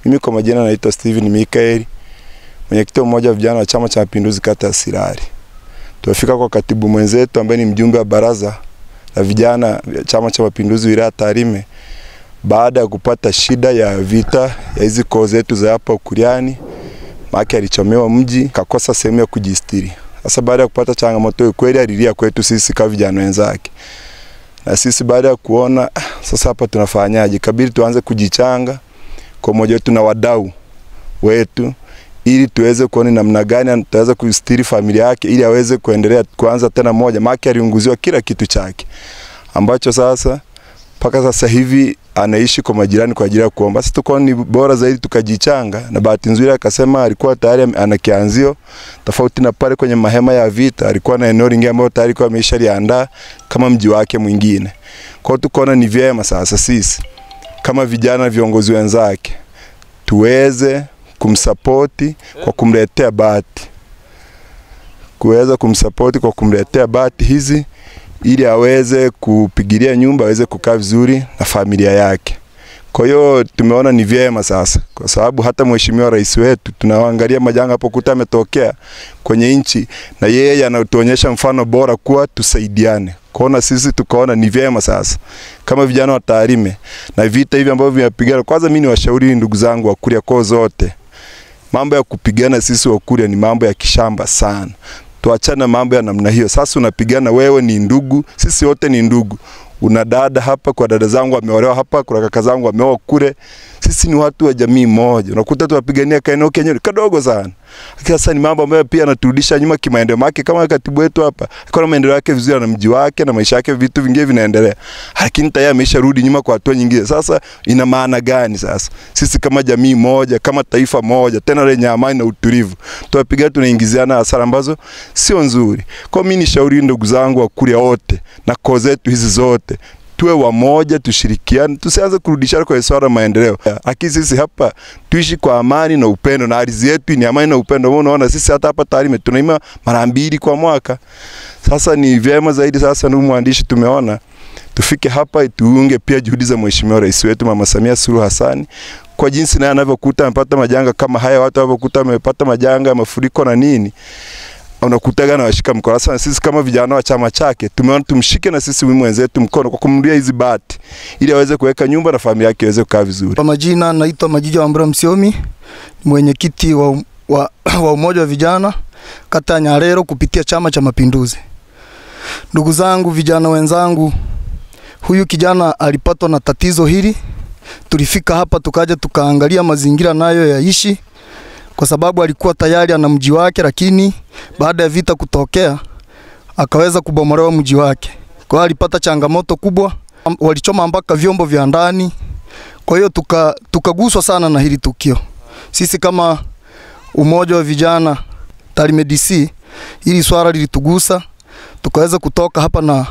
Mimi kwa majina naitwa Steven Mikael, mwenyekiti mmoja wa vijana wa Chama cha Mapinduzi kata ya Sirari. Tumefika kwa katibu mwenzetu ambaye ni mjumbe wa baraza la vijana Chama cha Mapinduzi wilaya Tarime baada ya kupata shida ya vita ya hizi koo zetu za hapa Ukuriani. Maki alichomewa mji, kakosa sehemu ya kujistiri. Sasa baada ya kupata changamoto kweli alilia kwetu sisi kama vijana wenzake. Na sisi baada ya kuona sasa hapa tunafanyaje, kabidi tuanze kujichanga kwa mmoja wetu na wadau wetu ili tuweze kuona namna gani tutaweza kustiri familia yake ili aweze kuendelea kuanza tena moja. Maki aliunguziwa kila kitu chake ambacho sasa mpaka sasa hivi anaishi kwa majirani kwa ajili ya kuomba. Sasa tuko ni bora zaidi tukajichanga, na bahati nzuri akasema alikuwa tayari ana kianzio tofauti na pale kwenye mahema ya vita, alikuwa na eneo lingine ambalo tayari kwa ameshaliandaa kama mji wake mwingine. Kwa hiyo tukaona ni vyema sasa sisi kama vijana viongozi wenzake tuweze kumsapoti kwa kumletea bati. Kuweza kumsapoti kwa kumletea bati hizi ili aweze kupigilia nyumba, aweze kukaa vizuri na familia yake. Kwa hiyo tumeona ni vyema sasa, kwa sababu hata mheshimiwa rais wetu tunaangalia majanga hapo kuta ametokea kwenye nchi, na yeye anatuonyesha mfano bora kuwa tusaidiane. Kwaona sisi tukaona ni vyema sasa kama vijana wa Tarime na vita hivi ambavyo vinapigana. Kwanza mimi ni washauri ndugu zangu wa Kuria koo zote, mambo ya kupigana sisi wa Kuria ni mambo ya kishamba sana. Tuachana mambo ya namna hiyo. Sasa unapigana, wewe ni ndugu, sisi wote ni ndugu. Una dada hapa, kwa dada zangu wameolewa hapa, kwa kaka zangu wameoa kule. Sisi ni watu wa jamii moja. Unakuta tunapigania kaeneo kenyewe kadogo sana. Sasa ni mambo ambayo pia anaturudisha nyuma kimaendeleo yake. Kama katibu wetu hapa, kuna maendeleo yake vizuri na mji wake na maisha yake, vitu vingine vinaendelea. Lakini tayari amesharudi nyuma kwa hatua nyingine. Sasa ina maana gani sasa? Sisi kama jamii moja, kama taifa moja, tena lenye amani na utulivu, tunapigana tunaingiziana hasara ambazo sio nzuri. Kwa mimi ni shauri ndugu zangu wa Kuria wote na koo zetu hizi zote, tuwe wamoja, tushirikiane, tusianze kurudishana kwa swala maendeleo. Lakini sisi hapa tuishi kwa amani na upendo, na ardhi yetu ni amani na upendo. Unaona sisi hata hapa Tarime tunaima mara 2 kwa mwaka. Sasa ni vyema zaidi sasa, ndugu mwandishi, tumeona tufike hapa tuunge pia juhudi za mheshimiwa rais wetu Mama Samia Suluhu Hassan, kwa jinsi naye anavyokuta amepata majanga kama haya, watu wanavyokuta wamepata majanga ya mafuriko na nini, unakutaga na washika mkono. Sasa sisi kama vijana wa chama chake tumeona tumshike na sisi wenzetu mkono kwa kumnunulia hizi bati ili aweze kuweka nyumba na familia yake iweze kukaa vizuri. Kwa majina naitwa Majija Ambra Msiomi, mwenyekiti wa umoja wa vijana kata ya Nyarero kupitia Chama cha Mapinduzi. Ndugu zangu, vijana wenzangu, huyu kijana alipatwa na tatizo hili. Tulifika hapa tukaja tukaangalia mazingira nayo yaishi, kwa sababu alikuwa tayari ana mji wake, lakini baada ya vita kutokea akaweza kubomolewa mji wake. Kwa hiyo alipata changamoto kubwa, walichoma mpaka vyombo vya ndani. Kwa hiyo tukaguswa sana na hili tukio. Sisi kama umoja wa vijana Tarime DC, hili swala lilitugusa, tukaweza kutoka hapa na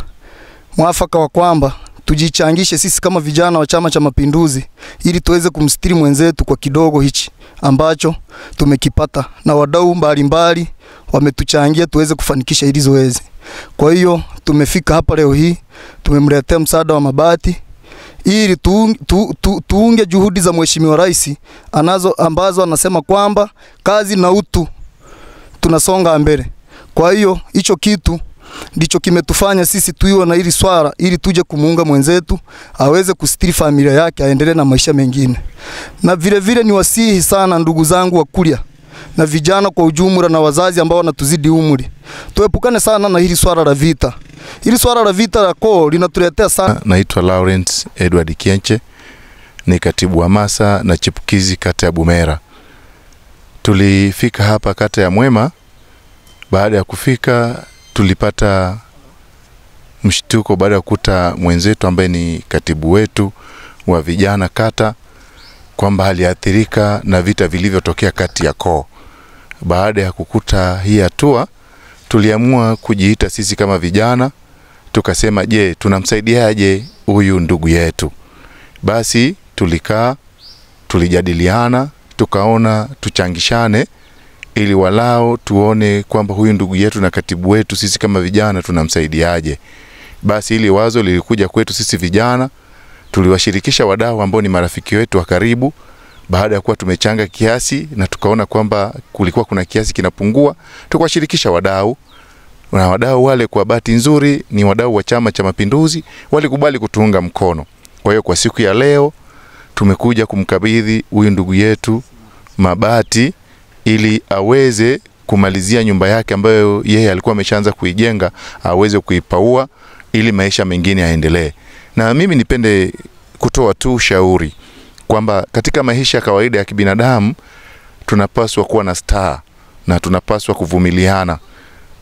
mwafaka wa kwamba tujichangishe sisi kama vijana wa Chama cha Mapinduzi ili tuweze kumstiri mwenzetu kwa kidogo hichi ambacho tumekipata, na wadau mbalimbali wametuchangia tuweze kufanikisha hili zoezi. Kwa hiyo tumefika hapa leo hii, tumemletea msaada wa mabati ili tuunge juhudi za mheshimiwa rais ambazo anasema kwamba kazi na utu tunasonga mbele. Kwa hiyo hicho kitu ndicho kimetufanya sisi tuiwe na hili swala ili tuje kumuunga mwenzetu aweze kustiri familia yake, aendelee na maisha mengine. Na vile vile ni wasihi sana ndugu zangu wa Kuria na vijana kwa ujumla na wazazi ambao wanatuzidi umri, tuepukane sana na hili swala la vita. Hili swala la vita la koo linatuletea sana. Naitwa Lawrence Edward Kienche, ni katibu wa masa na chipukizi kata ya Bumera. Tulifika hapa kata ya Mwema. Baada ya kufika tulipata mshtuko baada ya kukuta mwenzetu ambaye ni katibu wetu wa vijana kata kwamba aliathirika na vita vilivyotokea kati ya koo. Baada ya kukuta hii hatua, tuliamua kujiita sisi kama vijana, tukasema je, tunamsaidiaje huyu ndugu yetu? Basi tulikaa, tulijadiliana, tukaona tuchangishane ili walao tuone kwamba huyu ndugu yetu na katibu wetu sisi kama vijana tunamsaidiaje. Basi ili wazo lilikuja kwetu sisi vijana, tuliwashirikisha wadau ambao ni marafiki wetu wa karibu baada ya kuwa tumechanga kiasi na tukaona kwamba kulikuwa kuna kiasi kinapungua, tukawashirikisha wadau, na wadau wale kwa bahati nzuri ni wadau wa Chama cha Mapinduzi, walikubali kutuunga mkono. Kwa hiyo kwa siku ya leo tumekuja kumkabidhi huyu ndugu yetu mabati ili aweze kumalizia nyumba yake ambayo yeye alikuwa ameshaanza kuijenga, aweze kuipaua ili maisha mengine yaendelee. Na mimi nipende kutoa tu ushauri kwamba katika maisha ya kawaida ya kibinadamu tunapaswa kuwa na staa na tunapaswa kuvumiliana.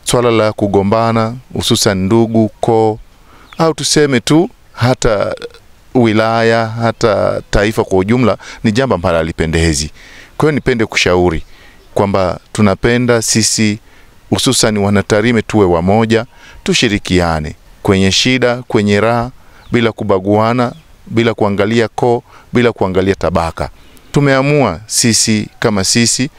Swala la kugombana, hususan ndugu, koo, au tuseme tu hata wilaya, hata taifa kwa ujumla, ni jambo ambalo halipendezi. Kwa hiyo nipende kushauri kwamba tunapenda sisi hususan wanaTarime tuwe wamoja, tushirikiane kwenye shida, kwenye raha, bila kubaguana, bila kuangalia koo, bila kuangalia tabaka. Tumeamua sisi kama sisi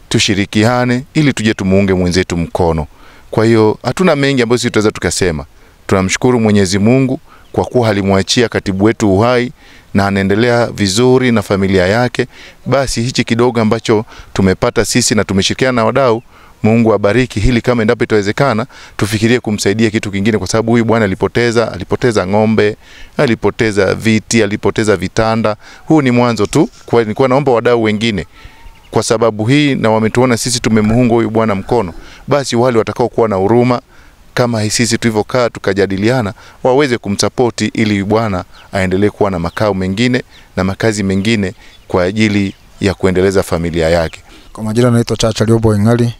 tushirikiane ili tuje tumuunge mwenzetu mkono. Kwa hiyo hatuna mengi ambayo sisi tutaweza tukasema. Tunamshukuru Mwenyezi Mungu kwa kuwa alimwachia katibu wetu uhai na anaendelea vizuri na familia yake. Basi hichi kidogo ambacho tumepata sisi na tumeshirikiana na wadau, Mungu abariki hili. Kama endapo itawezekana tufikirie kumsaidia kitu kingine, kwa sababu huyu bwana alipoteza ng'ombe, alipoteza viti, alipoteza vitanda. Huu ni mwanzo tu. Kwa nilikuwa naomba wadau wengine, kwa sababu hii na wametuona sisi tumemuunga huyu bwana mkono, basi wale watakao kuwa na huruma kama sisi tulivyokaa tukajadiliana, waweze kumsapoti ili bwana aendelee kuwa na makao mengine na makazi mengine kwa ajili ya kuendeleza familia yake. Kwa majina naitwa Chacha Liobo Ingali,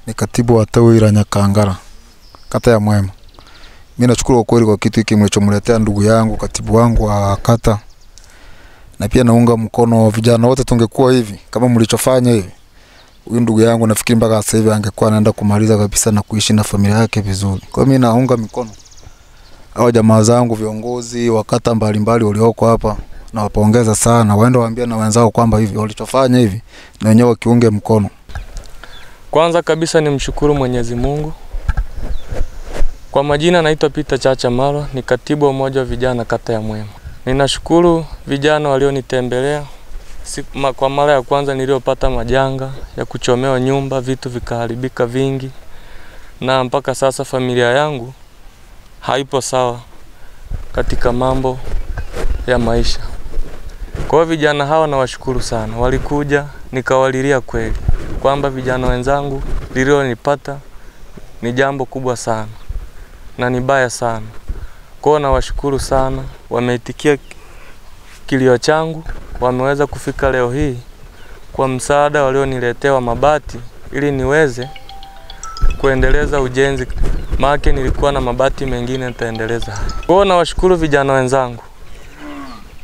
ni katibu wa tawi la Nyakangara, kata ya Mwema. Mimi nashukuru kwa kweli kwa kitu hiki mlichomletea ndugu yangu, katibu wangu wa kata. Na pia naunga mkono vijana wote, tungekuwa hivi kama mlichofanya hivi, huyu ndugu yangu nafikiri mpaka sasa hivi angekuwa anaenda kumaliza kabisa na kuishi na familia yake vizuri. Kwa mimi naunga mikono hao jamaa zangu, viongozi wa kata mbalimbali walioko hapa, na wapongeza sana. Waende waambie na wenzao kwamba hivi walichofanya hivi na wenyewe wakiunge mkono. Kwanza kabisa nimshukuru Mwenyezi Mungu. Kwa majina naitwa Peter Chacha Maro, ni katibu wa umoja wa vijana kata ya Mwema. Ninashukuru vijana walionitembelea. Kwa mara ya kwanza niliyopata majanga ya kuchomewa nyumba, vitu vikaharibika vingi, na mpaka sasa familia yangu haipo sawa katika mambo ya maisha. Kwa vijana hawa nawashukuru sana. Walikuja nikawalilia kweli kwamba vijana wenzangu lililonipata ni jambo kubwa sana na ni baya sana. Kwa nawashukuru sana, wameitikia kilio changu, wameweza kufika leo hii kwa msaada walioniletea mabati ili niweze kuendeleza ujenzi. Maana nilikuwa na mabati mengine nitaendeleza. Kwa nawashukuru vijana wenzangu.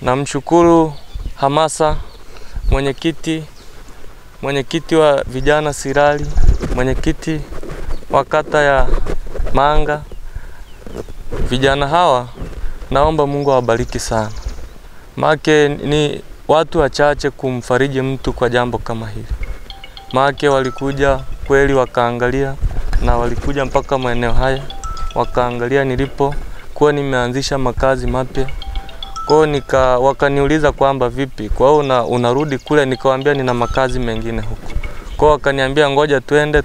Namshukuru Hamasa, mwenyekiti wa vijana Sirali, mwenyekiti wa kata ya Manga. Vijana hawa naomba Mungu awabariki sana. Maana ni watu wachache kumfariji mtu kwa jambo kama hili. Maana walikuja kweli wakaangalia, na walikuja mpaka maeneo haya wakaangalia nilipo kwa nimeanzisha makazi mapya. Kwa wakaniuliza kwamba vipi, kwa hiyo unarudi kule? Nikawaambia nina makazi mengine huko. Kwa wakaniambia ngoja twende,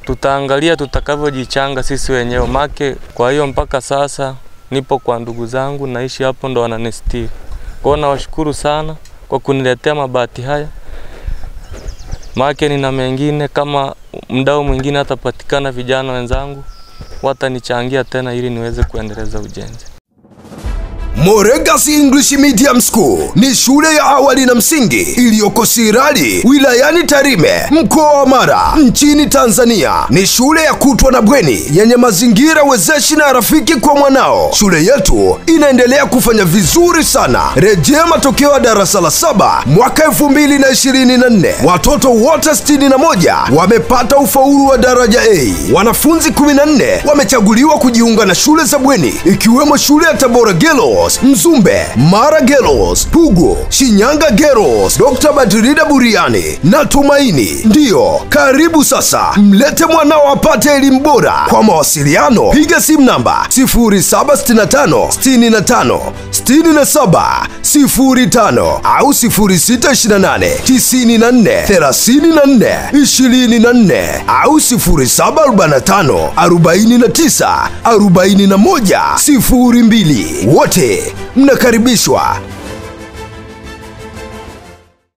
tutaangalia tutakavyojichanga sisi wenyewe. Maana kwa hiyo mpaka sasa nipo kwa ndugu zangu, naishi hapo, ndo wananistiri. Kwa nawashukuru sana kwa kuniletea mabati haya. Maana nina mengine, kama mdau mwingine atapatikana, vijana wenzangu watanichangia tena ili niweze kuendeleza ujenzi. Moregas English Medium School ni shule ya awali na msingi iliyoko Sirari, wilayani Tarime, mkoa wa Mara, nchini Tanzania. Ni shule ya kutwa na bweni yenye mazingira wezeshi na rafiki kwa mwanao. Shule yetu inaendelea kufanya vizuri sana. Rejea matokeo ya darasa la 7 mwaka 2024. Watoto wote 61 wamepata ufaulu wa daraja A. Wanafunzi 14 wamechaguliwa kujiunga na shule za bweni, ikiwemo shule ya Tabora Girls Girls, Mzumbe, Mara Girls, Pugu, Shinyanga Girls, Dr. Badirida Buriani na Tumaini. Ndiyo, karibu sasa, mlete mwanao apate elimu bora. Kwa mawasiliano piga simu namba 0765 65 67 05 au 0628 94 34 24 au 0745 49 41 02. Wote mnakaribishwa.